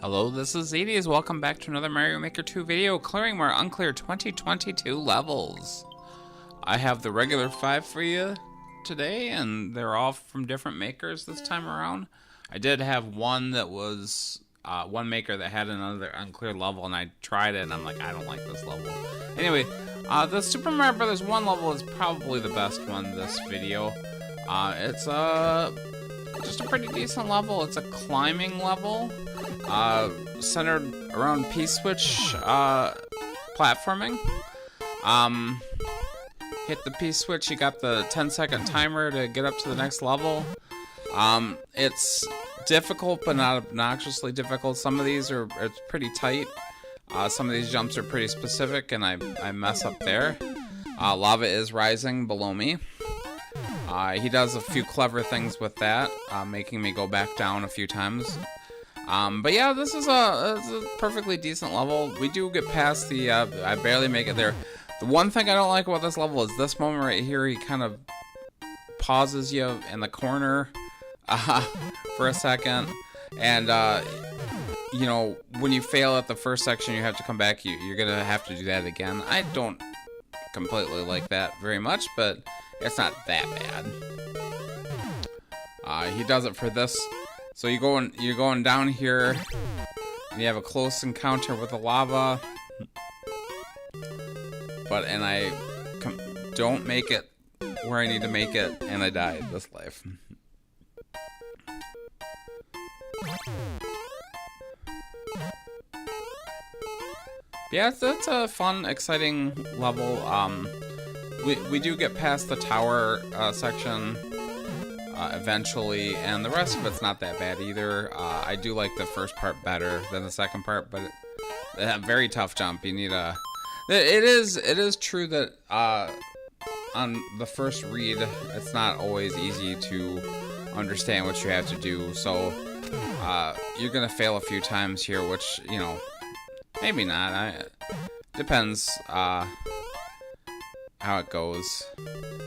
Hello, this is Zedi's. Welcome back to another Mario Maker 2 video, clearing more Uncleared 2022 levels. I have the regular 5 for you today, and they're all from different makers this time around. I did have one that was, one maker that had another Uncleared level, and I tried it, and I'm like, I don't like this level. Anyway, the Super Mario Bros. 1 level is probably the best one this video. It's just a pretty decent level. It's a climbing level. Centered around P-switch platforming. Hit the P-switch, you got the 10-second timer to get up to the next level. It's difficult, but not obnoxiously difficult. Some of these it's pretty tight. Some of these jumps are pretty specific, and I mess up there. Lava is rising below me. He does a few clever things with that, making me go back down a few times. But yeah, this is a perfectly decent level. We do get past the, I barely make it there. The one thing I don't like about this level is this moment right here. He kind of pauses you in the corner for a second. And, you know, when you fail at the first section, you have to come back. You're going to have to do that again. I don't completely like that very much, but it's not that bad. He does it for this. So you're going down here, and you have a close encounter with the lava, and I don't make it where I need to make it, and I die this life. Yeah, that's a fun, exciting level. We do get past the tower section eventually, and the rest of it's not that bad either. I do like the first part better than the second part, but a very tough jump. You need a. It is true that on the first read, it's not always easy to understand what you have to do. So you're gonna fail a few times here, which, you know, maybe not. Depends how it goes.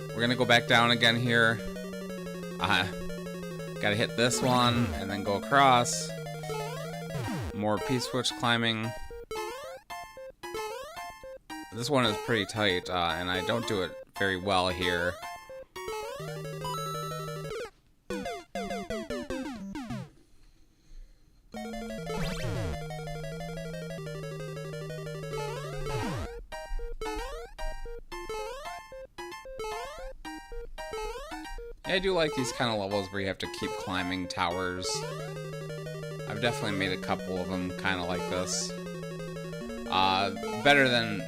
We're gonna go back down again here. Gotta hit this one and then go across. More P-switch climbing. This one is pretty tight, and I don't do it very well here. I do like these kind of levels where you have to keep climbing towers. I've definitely made a couple of them kind of like this. Better than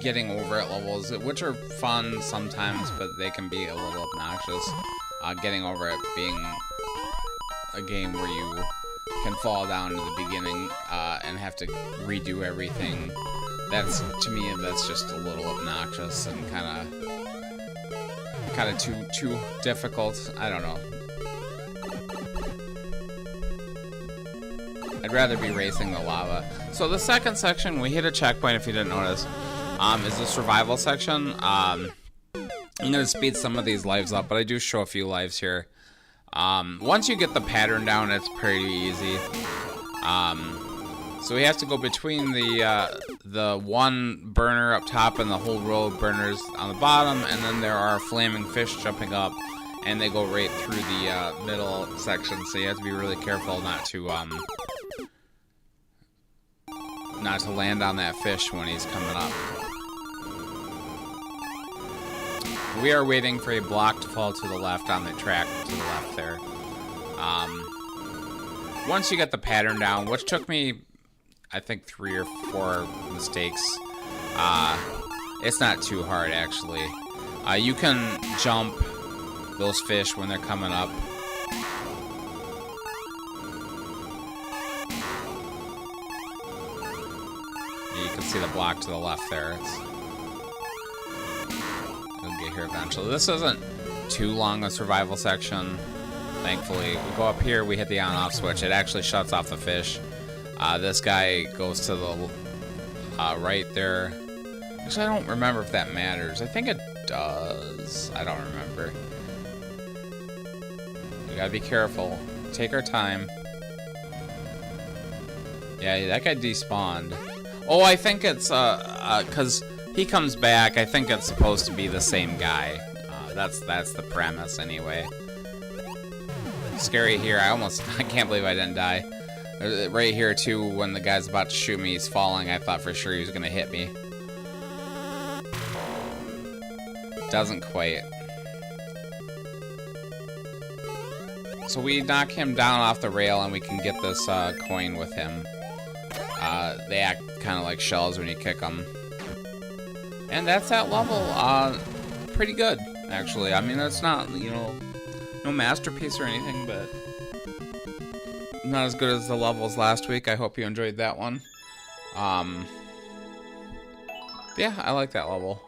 getting over at levels, which are fun sometimes, but they can be a little obnoxious. Getting over it being a game where you can fall down to the beginning and have to redo everything. That's, to me, that's just a little obnoxious and kind of too difficult. I don't know. I'd rather be racing the lava. So the second section, we hit a checkpoint if you didn't notice, is the survival section. I'm gonna speed some of these lives up, but I do show a few lives here. Once you get the pattern down, it's pretty easy. So we have to go between the one burner up top and the whole row of burners on the bottom, and then there are flaming fish jumping up, and they go right through the middle section. So you have to be really careful not to land on that fish when he's coming up. We are waiting for a block to fall to the left on the track to the left there. Once you get the pattern down, which took me, I think, 3 or 4 mistakes. It's not too hard, actually. You can jump those fish when they're coming up. You can see the block to the left there. It'll get here eventually. This isn't too long a survival section, thankfully. We go up here, we hit the on-off switch. It actually shuts off the fish. This guy goes to the right there. Actually, I don't remember if that matters. I think it does. I don't remember. You gotta be careful. Take our time. Yeah, that guy despawned. Oh, I think it's, cause he comes back, I think it's supposed to be the same guy. That's the premise anyway. Scary here, I can't believe I didn't die. Right here too, when the guy's about to shoot me, he's falling, I thought for sure he was gonna hit me. Doesn't quite. So we knock him down off the rail and we can get this coin with him. They act kind of like shells when you kick them. And that's that level. Pretty good, actually. I mean, it's not, you know, no masterpiece or anything, but not as good as the levels last week. I hope you enjoyed that one. Yeah, I like that level.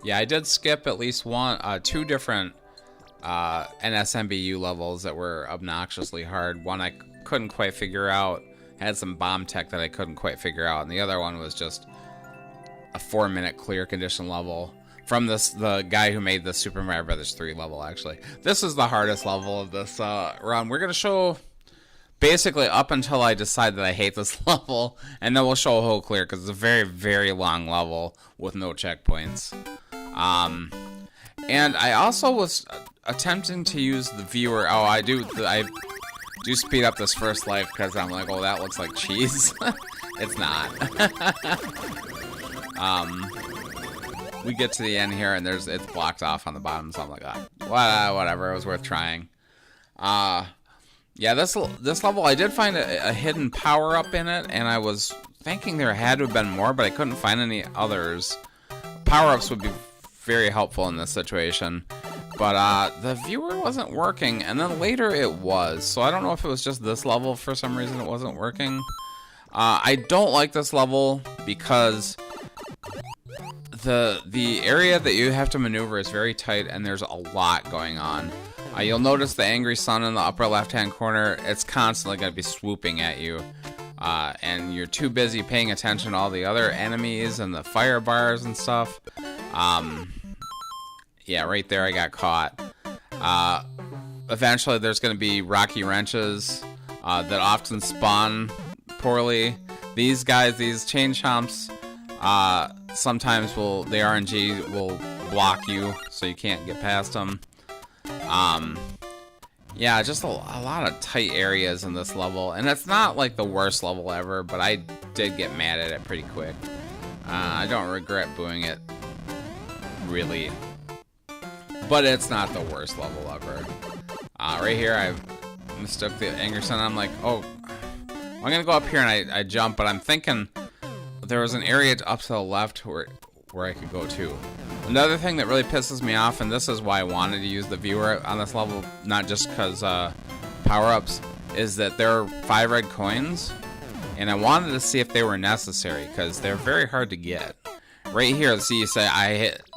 Yeah, I did skip at least two different NSMBU levels that were obnoxiously hard. One I couldn't quite figure out, had some bomb tech that I couldn't quite figure out, and the other one was just a 4-minute clear condition level from the guy who made the Super Mario Bros. 3 level, actually. This is the hardest level of this run. We're going to show basically up until I decide that I hate this level, and then we'll show a whole clear, because it's a very, very long level with no checkpoints. And I also was attempting to use the viewer. Oh, I do speed up this first life because I'm like, oh, that looks like cheese. It's not. We get to the end here and it's blocked off on the bottom, so I'm like, whatever, it was worth trying. Yeah, this level I did find a hidden power up in it, and I was thinking there had to have been more, but I couldn't find any others. Power-ups would be very helpful in this situation, but the viewer wasn't working, and then later it was, so I don't know if it was just this level for some reason it wasn't working. I don't like this level because the area that you have to maneuver is very tight and there's a lot going on. You'll notice the angry sun in the upper left hand corner. It's constantly going to be swooping at you, and you're too busy paying attention to all the other enemies and the fire bars and stuff. Yeah, right there I got caught. Eventually there's going to be rocky wrenches that often spawn poorly. These guys, these chain chomps, sometimes the RNG will block you so you can't get past them. Yeah, just a lot of tight areas in this level, and it's not like the worst level ever, but I did get mad at it pretty quick. I don't regret booing it, really, but it's not the worst level ever. Right here I mistook the Angry Sun. I'm like, oh, I'm gonna go up here, and I jump, but I'm thinking there was an area up to the left where I could go to. Another thing that really pisses me off, and this is why I wanted to use the viewer on this level, not just because power-ups, is that there are 5 red coins, and I wanted to see if they were necessary, because they're very hard to get. Right here, see, you say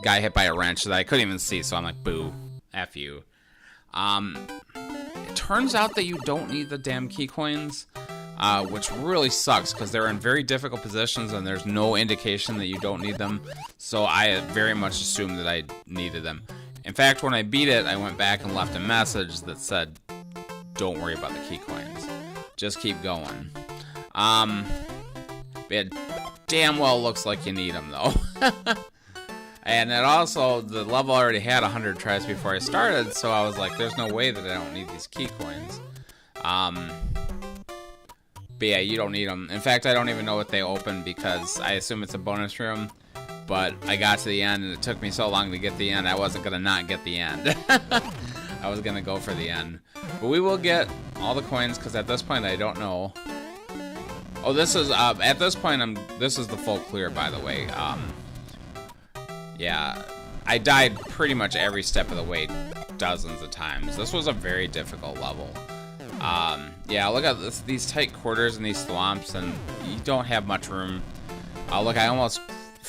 guy hit by a wrench that I couldn't even see, so I'm like, boo, F you. It turns out that you don't need the damn key coins, which really sucks because they're in very difficult positions and there's no indication that you don't need them. So I very much assumed that I needed them. In fact, when I beat it, I went back and left a message that said, don't worry about the key coins. Just keep going. It damn well looks like you need them though. And it also, the level already had 100 tries before I started, so I was like, there's no way that I don't need these key coins. But yeah, you don't need them. In fact, I don't even know what they open because I assume it's a bonus room. But I got to the end and it took me so long to get the end, I wasn't going to not get the end. I was going to go for the end. But we will get all the coins because at this point I don't know. Oh, this is, at this point, this is the full clear, by the way. Yeah, I died pretty much every step of the way dozens of times. This was a very difficult level. Yeah, look at this, these tight quarters and these swamps, and you don't have much room. Look, I almost,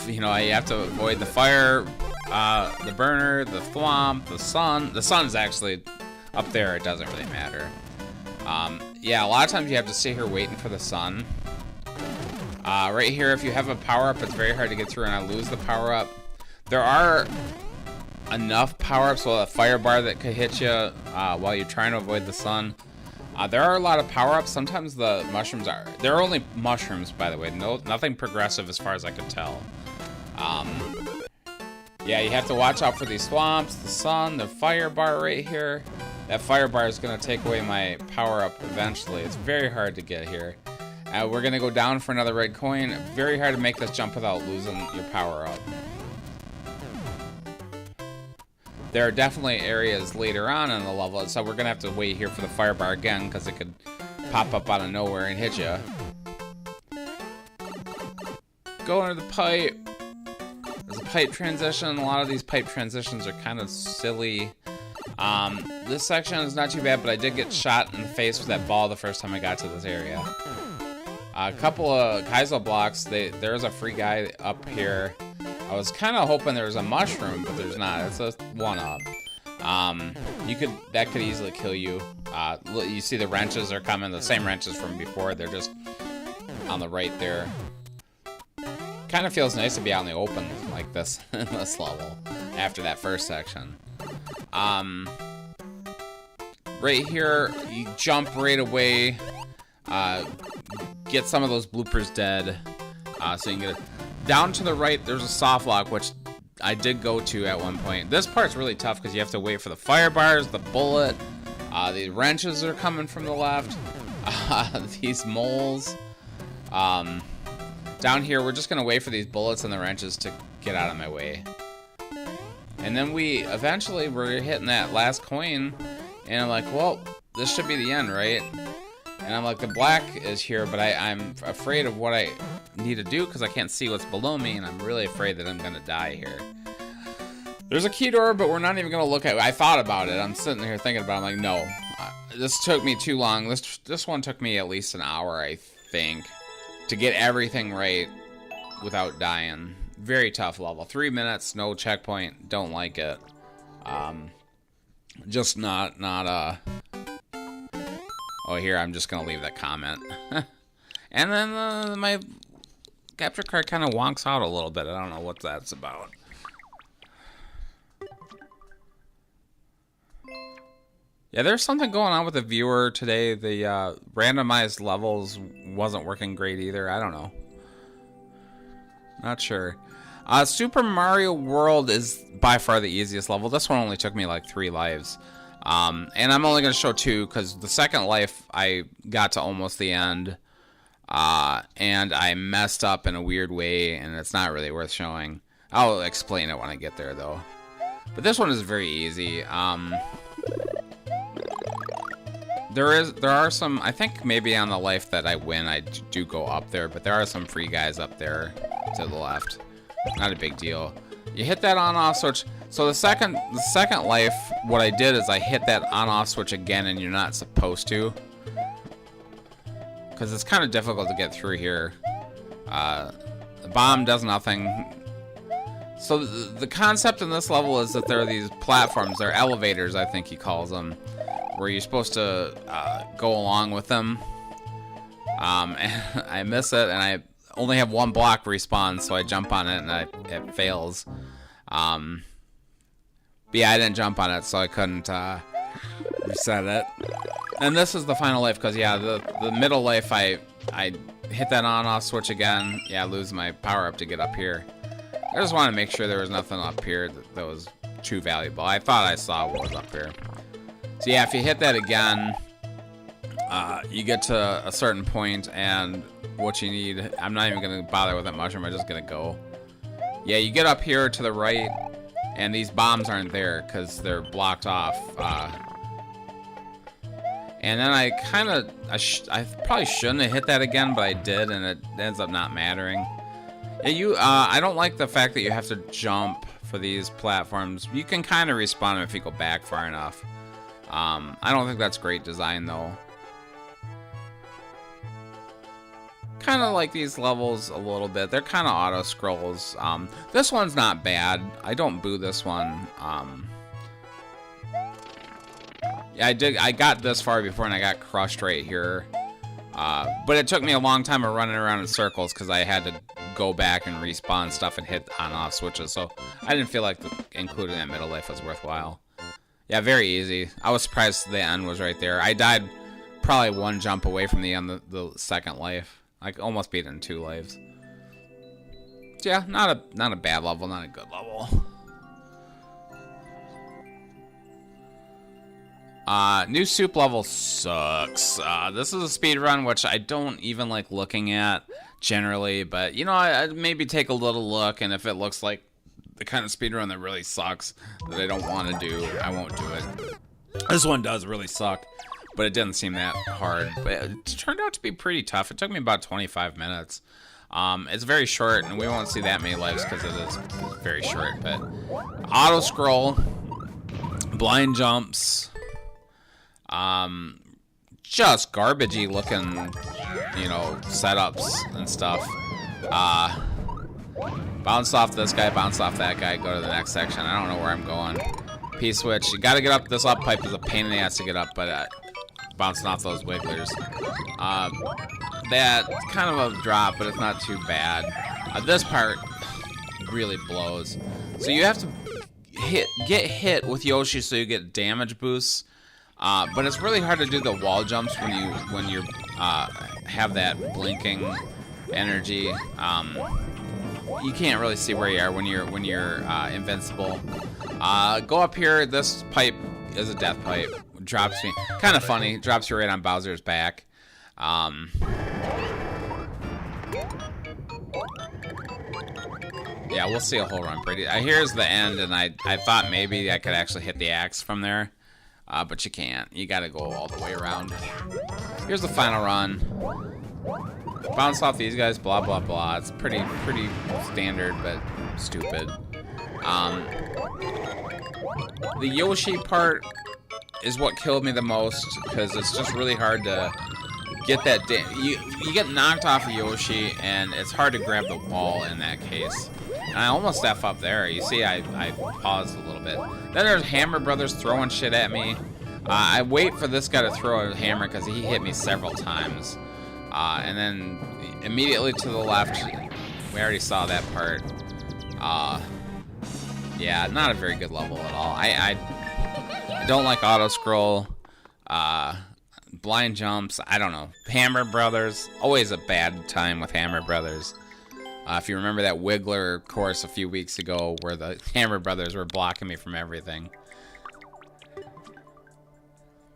you know, you have to avoid the fire, the burner, the swamp, the sun. The sun's actually up there, it doesn't really matter. Yeah, a lot of times you have to sit here waiting for the sun. Right here, if you have a power-up, it's very hard to get through, and I lose the power-up. There are enough power-ups, so a fire bar that could hit you while you're trying to avoid the sun. There are a lot of power-ups. Sometimes the mushrooms they're only mushrooms, by the way. Nothing progressive as far as I could tell. Yeah, you have to watch out for these swamps, the sun, the fire bar right here. That fire bar is going to take away my power-up eventually. It's very hard to get here. We're going to go down for another red coin. Very hard to make this jump without losing your power-up. There are definitely areas later on in the level, so we're going to have to wait here for the fire bar again, because it could pop up out of nowhere and hit you. Go under the pipe. There's a pipe transition. A lot of these pipe transitions are kind of silly. This section is not too bad, but I did get shot in the face with that ball the first time I got to this area. A couple of Kaizo blocks. There's a free guy up here. I was kind of hoping there was a mushroom, but there's not. It's a one-up. That could easily kill you. You see the wrenches are coming, the same wrenches from before. They're just on the right there. Kind of feels nice to be out in the open like this in this level after that first section. Right here, you jump right away. Get some of those bloopers dead. So you can get it. Down to the right, there's a soft lock, which I did go to at one point. This part's really tough because you have to wait for the fire bars, the bullet. The wrenches are coming from the left. These moles. Down here, we're just going to wait for these bullets and the wrenches to get out of my way. And then eventually, we're hitting that last coin. And I'm like, well, this should be the end, right? And I'm like, the black is here, but I'm afraid of what I need to do because I can't see what's below me, and I'm really afraid that I'm going to die here. There's a key door, but we're not even going to look at it. I thought about it. I'm sitting here thinking about it. I'm like, no. This took me too long. This one took me at least an hour, I think, to get everything right without dying. Very tough level. 3 minutes, no checkpoint. Don't like it. Just not Oh, here, I'm just going to leave that comment. And then my capture card kind of wonks out a little bit. I don't know what that's about. Yeah, there's something going on with the viewer today. The randomized levels wasn't working great either. I don't know. Not sure. Super Mario World is by far the easiest level. This one only took me like 3 lives. And I'm only going to show 2 because the second life I got to almost the end. And I messed up in a weird way, and it's not really worth showing. I'll explain it when I get there, though. But this one is very easy. There are some, I think maybe on the life that I win, I do go up there, but there are some free guys up there to the left. Not a big deal. You hit that on-off switch. So the second life, what I did is I hit that on-off switch again, and you're not supposed to. Because it's kind of difficult to get through here. The bomb does nothing. So the concept in this level is that there are these platforms, they're elevators, I think he calls them, where you're supposed to go along with them. And I miss it, and I only have 1 block respawn, so I jump on it, and it fails. But yeah, I didn't jump on it, so I couldn't reset it. And this is the final life, because yeah, the middle life, I hit that on-off switch again. Yeah, I lose my power-up to get up here. I just want to make sure there was nothing up here that was too valuable. I thought I saw what was up here. So yeah, if you hit that again, you get to a certain point, and what you need, I'm not even going to bother with that mushroom, I'm just going to go. Yeah, you get up here to the right, and these bombs aren't there because they're blocked off. And then I probably shouldn't have hit that again, but I did, and it ends up not mattering. Yeah, I don't like the fact that you have to jump for these platforms. You can kind of respawn them if you go back far enough. I don't think that's great design, though. Kind of like these levels a little bit. They're kind of auto scrolls. This one's not bad. I don't boo this one. Yeah, I got this far before and I got crushed right here. But it took me a long time of running around in circles because I had to go back and respawn stuff and hit on-off switches. So I didn't feel like including that middle life was worthwhile. Yeah, very easy. I was surprised the end was right there. I died probably one jump away from the end of the second life. I almost beat it in 2 lives. So yeah, not a bad level, not a good level. New soup level sucks. This is a speed run, which I don't even like looking at generally, but you know, I'd maybe take a little look, and if it looks like the kind of speed run that really sucks that I don't want to do, I won't do it. This one does really suck, but it didn't seem that hard. But it turned out to be pretty tough. It took me about 25 minutes. It's very short, and we won't see that many lives because it is very short. But auto scroll, blind jumps, just garbagey looking, you know, setups and stuff. Bounce off this guy, bounce off that guy, go to the next section. I don't know where I'm going. P-switch. You gotta get up. This up pipe is a pain in the ass to get up, but bouncing off those wigglers. That kind of a drop, but it's not too bad. This part really blows. So you have to get hit with Yoshi so you get damage boosts. But it's really hard to do the wall jumps when you have that blinking energy. You can't really see where you are when you're invincible. Go up here. This pipe is a death pipe. Drops me. Kind of funny. Drops you right on Bowser's back. Yeah, we'll see a whole run pretty. Here's the end, and I thought maybe I could actually hit the axe from there. But you can't. You gotta go all the way around. Here's the final run. Bounce off these guys, blah, blah, blah. It's pretty standard, but stupid. The Yoshi part is what killed me the most, because it's just really hard to get that... You get knocked off of Yoshi, and it's hard to grab the wall in that case. And I almost F up there. You see, I paused a little bit. Then there's Hammer Brothers throwing shit at me. I wait for this guy to throw a hammer because he hit me several times. And then immediately to the left, we already saw that part. Yeah, not a very good level at all. I don't like auto scroll. Blind jumps, I don't know. Hammer Brothers, always a bad time with Hammer Brothers. If you remember that Wiggler course a few weeks ago where the Hammer Brothers were blocking me from everything.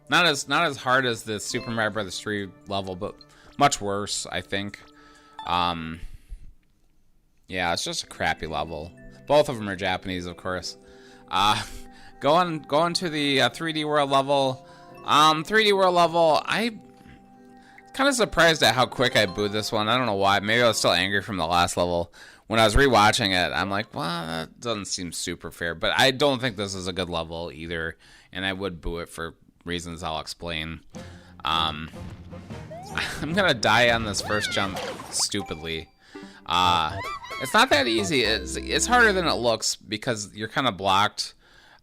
Not as hard as the Super Mario Bros. 3 level, but much worse, I think. Yeah, it's just a crappy level. Both of them are Japanese, of course. Going to the 3D World level. 3D World level, I'm kind of surprised at how quick I booed this one. I don't know why. Maybe I was still angry from the last level. When I was rewatching it, I'm like, well, that doesn't seem super fair. But I don't think this is a good level either, and I would boo it for reasons I'll explain. I'm gonna die on this first jump stupidly. It's not that easy. It's harder than it looks because you're kind of blocked.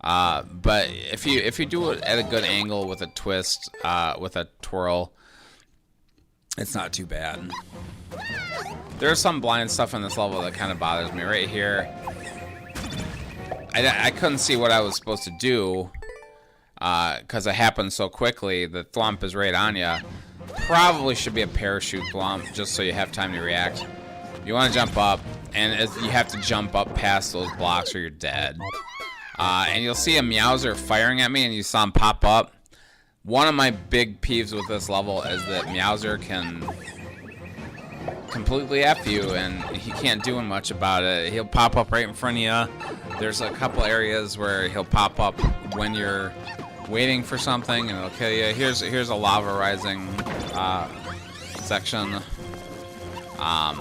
But if you do it at a good angle with a twist, with a twirl, it's not too bad. There's some blind stuff in this level that kind of bothers me. Right here, I couldn't see what I was supposed to do because it happened so quickly. The thwomp is right on you. Probably should be a parachute thwomp just so you have time to react. You want to jump up, and you have to jump up past those blocks or you're dead. And you'll see a Meowser firing at me, and you saw him pop up. One of my big peeves with this level is that Meowser can completely F you, and he can't do much about it. He'll pop up right in front of you. There's a couple areas where he'll pop up when you're waiting for something, and it'll kill you. Here's a lava rising section. I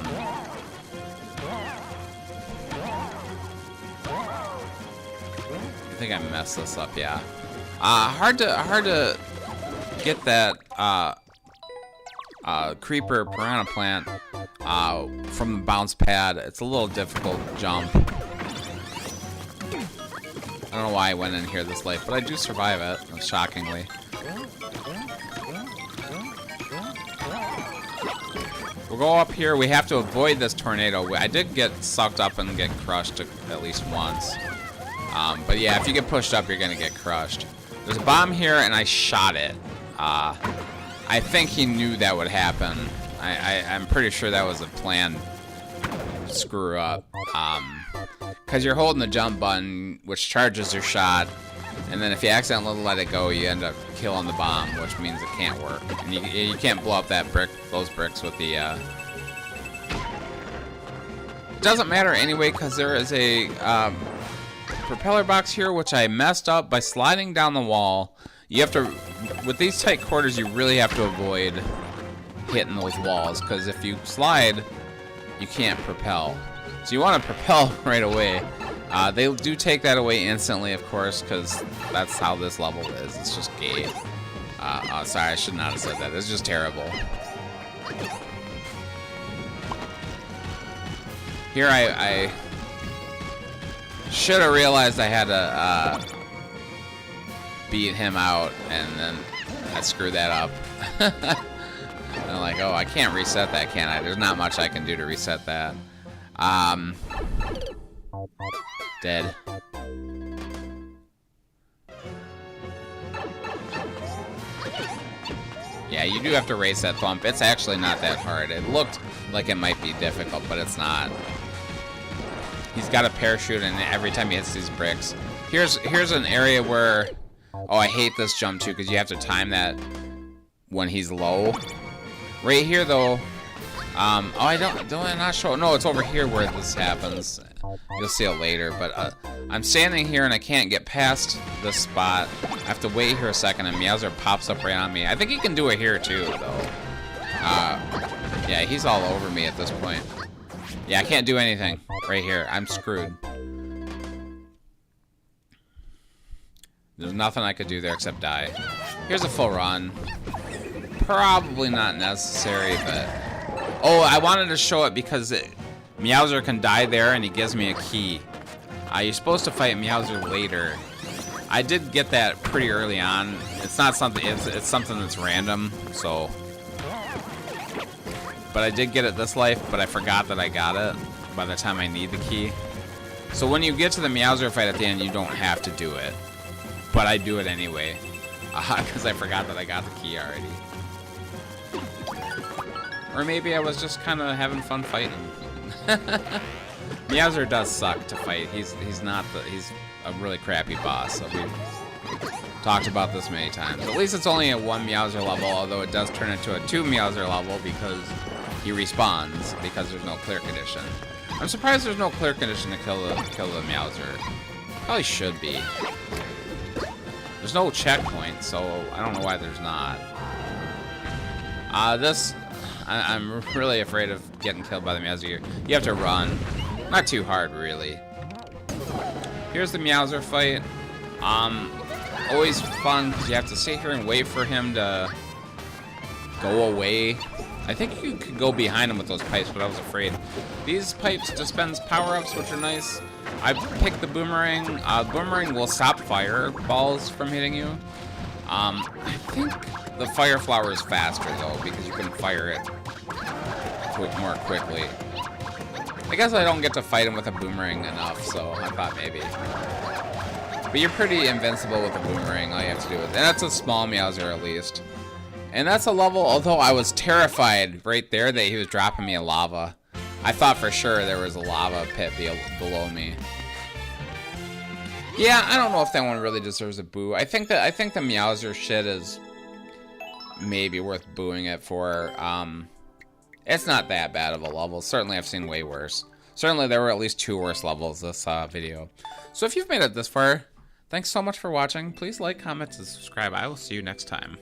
think I messed this up, yeah. Hard to get that creeper piranha plant from the bounce pad. It's a little difficult jump. I don't know why I went in here this late, but I do survive it, shockingly. We'll go up here. We have to avoid this tornado. I did get sucked up and get crushed at least once. But yeah, if you get pushed up, you're gonna get crushed. There's a bomb here, and I shot it. I think he knew that would happen. I'm pretty sure that was a planned screw up. Because you're holding the jump button, which charges your shot, and then if you accidentally let it go, you end up killing the bomb, which means it can't work. And you can't blow up those bricks with the... It doesn't matter anyway, because there is a propeller box here, which I messed up by sliding down the wall. You have to... With these tight quarters, you really have to avoid hitting those walls, because if you slide, you can't propel. So you want to propel right away. They do take that away instantly, of course, because that's how this level is. It's just gay. Oh, sorry, I should not have said that. It's just terrible. Here I should have realized I had to beat him out, and then I screwed that up. And I'm like, oh, I can't reset that, can I? There's not much I can do to reset that. Dead. Yeah, you do have to race that thump. It's actually not that hard. It looked like it might be difficult, but it's not. He's got a parachute, and every time he hits these bricks. Here's an area where... Oh, I hate this jump, too, because you have to time that when he's low. Right here, though... oh, I'm not sure. No, it's over here where this happens. You'll see it later, but I'm standing here and I can't get past this spot. I have to wait here a second, and Meowser pops up right on me. I think he can do it here too, though. Yeah, he's all over me at this point. Yeah, I can't do anything right here. I'm screwed. There's nothing I could do there except die. Here's a full run. Probably not necessary, but... Oh, I wanted to show it because Meowser can die there, and he gives me a key. You're supposed to fight Meowser later. I did get that pretty early on. It's not something. It's something that's random. So, but I did get it this life, but I forgot that I got it by the time I need the key. So when you get to the Meowser fight at the end, you don't have to do it, but I do it anyway because I forgot that I got the key already. Or maybe I was just kind of having fun fighting. Meowser does suck to fight. He's a really crappy boss. So we've talked about this many times. At least it's only a 1 Meowser level, although it does turn into a 2 Meowser level because he respawns because there's no clear condition. I'm surprised there's no clear condition to kill the Meowser. Probably should be. There's no checkpoint, so I don't know why there's not. I'm really afraid of getting killed by the Meowser. You have to run. Not too hard, really. Here's the Meowser fight. Always fun, because you have to sit here and wait for him to go away. I think you could go behind him with those pipes, but I was afraid. These pipes dispense power-ups, which are nice. I picked the boomerang. Boomerang will stop fireballs from hitting you. I think the fire flower is faster, though, because you can fire it more quickly. I guess I don't get to fight him with a boomerang enough, so I thought maybe. But you're pretty invincible with a boomerang. All you have to do is... And that's a small Meowser, at least. And that's a level, although I was terrified right there that he was dropping me a lava. I thought for sure there was a lava pit below me. Yeah, I don't know if that one really deserves a boo. I think the Meowser shit is maybe worth booing it for. It's not that bad of a level. Certainly I've seen way worse. Certainly there were at least 2 worse levels this video. So if you've made it this far, thanks so much for watching. Please like, comment, and subscribe. I will see you next time.